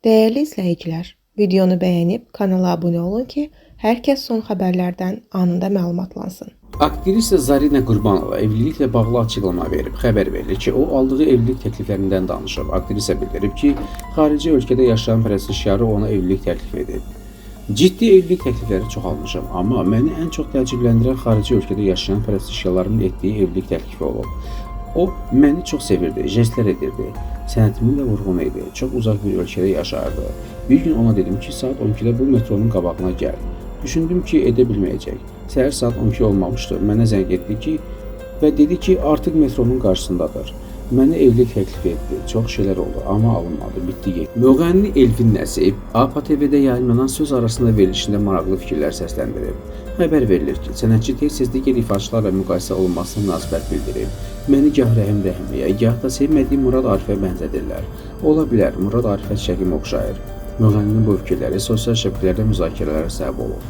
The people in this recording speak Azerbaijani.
Değerli izləyicilər, videonu bəyənib kanala abunə olun ki, hər kəs son xəbərlərdən anında məlumatlansın. Aktrisa Zarina Qurbanova evliliklə bağlı açıqlama verib. Xəbər verilir ki, o aldığı evlilik təkliflərindən danışıb. Aktrisa bildirib ki, xarici ölkədə yaşayan pərəstişkarı ona evlilik təklif edib. Ciddi evlilik təklifləri çox almışam, amma məni ən çox təəccübləndirən xarici ölkədə yaşayan pərəstişkarların etdiyi evlilik təklifi olub. O məni çox sevirdi, jestlər edirdi. Sənətimin də vurğun idi. Çox uzaq bir ölkədə yaşardı. Bir gün ona dedim ki, saat 12-də bu metronun qabağına gəl. Düşündüm ki, edə bilməyəcək. Səhər saat 12 olmamışdı. Mənə zəng etdi ki, və dedi ki, artıq metronun qarşısındadır. Mənə evlilik təklif etdi. Çox şeylər oldu, amma alınmadı, bitdi getdi. Müğənni Elfin Nəsib APA TV-də yayınlanan söz arasında verilişində maraqlı fikirlər səsləndirib. Xəbər verilir ki, sənətçi tez-tez digər ifaçılarla müqayisə olunmasına münasibət bildirib. Məni gah Rəhim Rəhmiyə, gah da sevmədiyim Murad Arifə bənzədirlər. Ola bilər, Murad Arifə şəkim oxşayır. Müğənninin bu fikirləri sosial şəbəkələrdə müzakirələrə səbəb olub.